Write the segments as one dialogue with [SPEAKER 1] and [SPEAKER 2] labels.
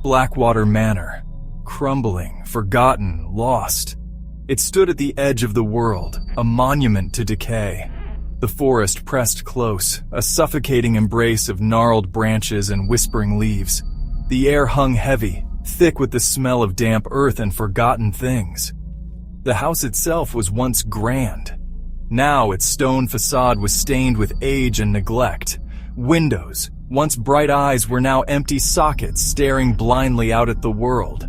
[SPEAKER 1] Blackwater Manor. Crumbling, forgotten, lost. It stood at the edge of the world, a monument to decay. The forest pressed close, a suffocating embrace of gnarled branches and whispering leaves. The air hung heavy, thick with the smell of damp earth and forgotten things. The house itself was once grand. Now its stone facade was stained with age and neglect. Windows, once bright eyes, were now empty sockets staring blindly out at the world.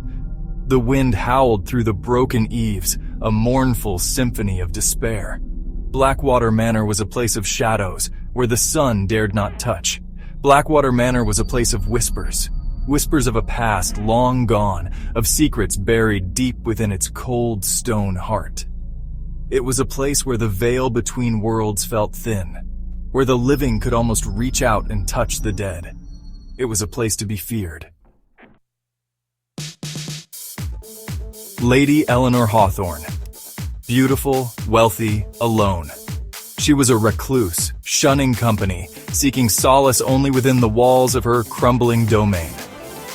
[SPEAKER 1] The wind howled through the broken eaves, a mournful symphony of despair. Blackwater Manor was a place of shadows, where the sun dared not touch. Blackwater Manor was a place of whispers. Whispers of a past long gone, of secrets buried deep within its cold stone heart. It was a place where the veil between worlds felt thin, where the living could almost reach out and touch the dead. It was a place to be feared. Lady Eleanor Hawthorne. Beautiful, wealthy, alone. She was a recluse, shunning company, seeking solace only within the walls of her crumbling domain.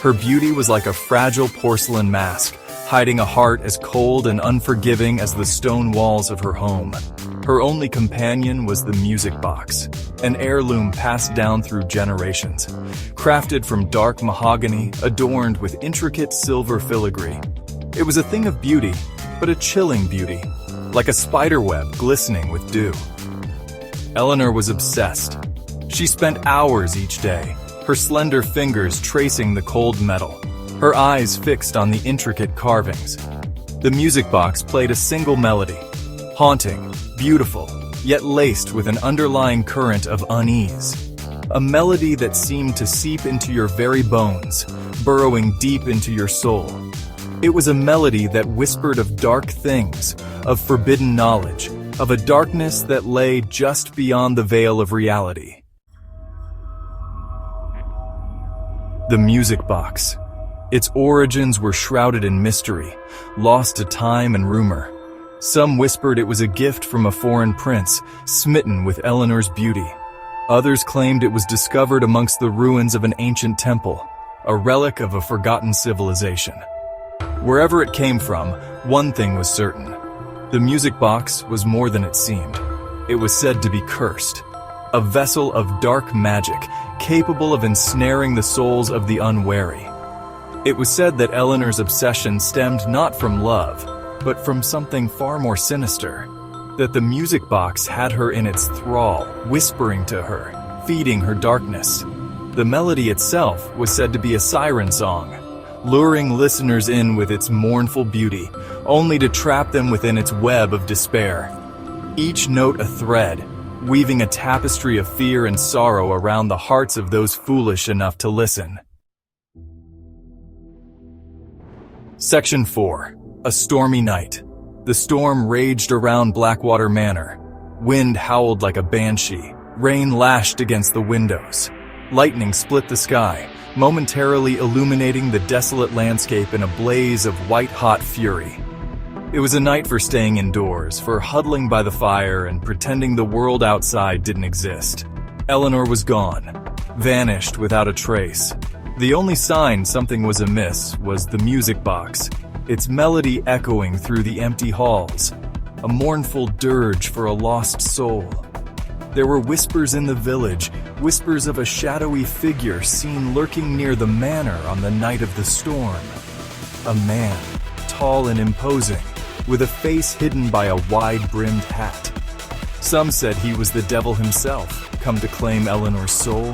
[SPEAKER 1] Her beauty was like a fragile porcelain mask, hiding a heart as cold and unforgiving as the stone walls of her home. Her only companion was the music box, an heirloom passed down through generations. Crafted from dark mahogany, adorned with intricate silver filigree. It was a thing of beauty, but a chilling beauty, like a spiderweb glistening with dew. Eleanor was obsessed. She spent hours each day, her slender fingers tracing the cold metal, her eyes fixed on the intricate carvings. The music box played a single melody, haunting, beautiful, yet laced with an underlying current of unease. A melody that seemed to seep into your very bones, burrowing deep into your soul. It was a melody that whispered of dark things, of forbidden knowledge, of a darkness that lay just beyond the veil of reality. The music box. Its origins were shrouded in mystery, lost to time and rumor. Some whispered it was a gift from a foreign prince, smitten with Eleanor's beauty. Others claimed it was discovered amongst the ruins of an ancient temple, a relic of a forgotten civilization. Wherever it came from, one thing was certain. The music box was more than it seemed. It was said to be cursed, a vessel of dark magic, capable of ensnaring the souls of the unwary. It was said that Eleanor's obsession stemmed not from love, but from something far more sinister. That the music box had her in its thrall, whispering to her, feeding her darkness. The melody itself was said to be a siren song, luring listeners in with its mournful beauty, only to trap them within its web of despair. Each note a thread, weaving a tapestry of fear and sorrow around the hearts of those foolish enough to listen. Section 4. A stormy night. The storm raged around Blackwater Manor. Wind howled like a banshee. Rain lashed against the windows. Lightning split the sky, momentarily illuminating the desolate landscape in a blaze of white-hot fury. It was a night for staying indoors, for huddling by the fire and pretending the world outside didn't exist. Eleanor was gone, vanished without a trace. The only sign something was amiss was the music box, its melody echoing through the empty halls, a mournful dirge for a lost soul. There were whispers in the village, whispers of a shadowy figure seen lurking near the manor on the night of the storm. A man, tall and imposing, with a face hidden by a wide-brimmed hat. Some said he was the devil himself, come to claim Eleanor's soul.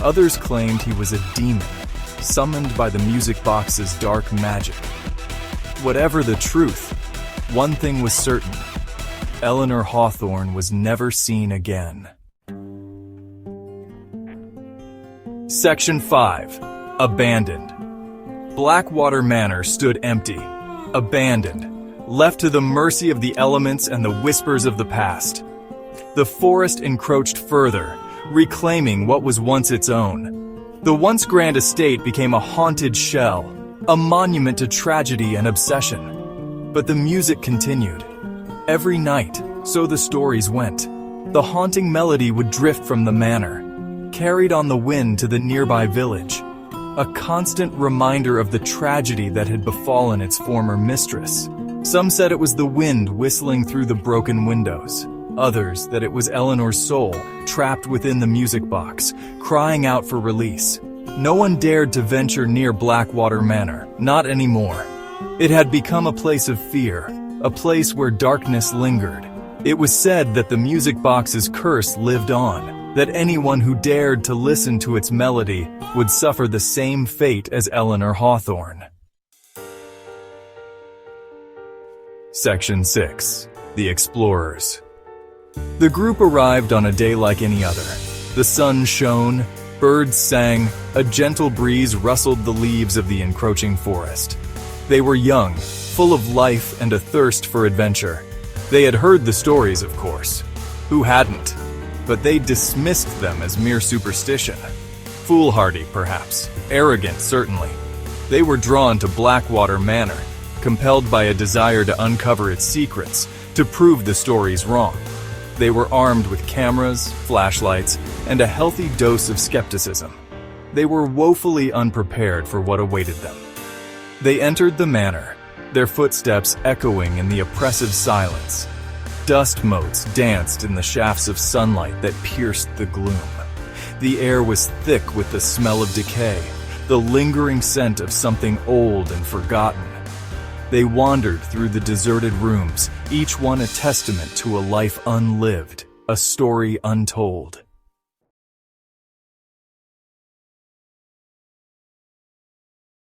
[SPEAKER 1] Others claimed he was a demon, summoned by the music box's dark magic. Whatever the truth, one thing was certain. Eleanor Hawthorne was never seen again. Section 5. Abandoned. Blackwater Manor stood empty, abandoned, left to the mercy of the elements and the whispers of the past. The forest encroached further, reclaiming what was once its own. The once grand estate became a haunted shell, a monument to tragedy and obsession. But the music continued. Every night, so the stories went, the haunting melody would drift from the manor, carried on the wind to the nearby village. a constant reminder of the tragedy that had befallen its former mistress. Some said it was the wind whistling through the broken windows. Others that it was Eleanor's soul, trapped within the music box, crying out for release. No one dared to venture near Blackwater Manor, not anymore. It had become a place of fear, a place where darkness lingered. It was said that the music box's curse lived on, that anyone who dared to listen to its melody would suffer the same fate as Eleanor Hawthorne. Section 6. The Explorers. The group arrived on a day like any other. The sun shone, birds sang, a gentle breeze rustled the leaves of the encroaching forest. They were young, full of life and a thirst for adventure. They had heard the stories, of course. Who hadn't? But they dismissed them as mere superstition. Foolhardy, perhaps. Arrogant, certainly. They were drawn to Blackwater Manor, compelled by a desire to uncover its secrets, to prove the stories wrong. They were armed with cameras, flashlights, and a healthy dose of skepticism. They were woefully unprepared for what awaited them. They entered the manor, their footsteps echoing in the oppressive silence. Dust motes danced in the shafts of sunlight that pierced the gloom. The air was thick with the smell of decay, the lingering scent of something old and forgotten. They wandered through the deserted rooms, each one a testament to a life unlived, a story untold.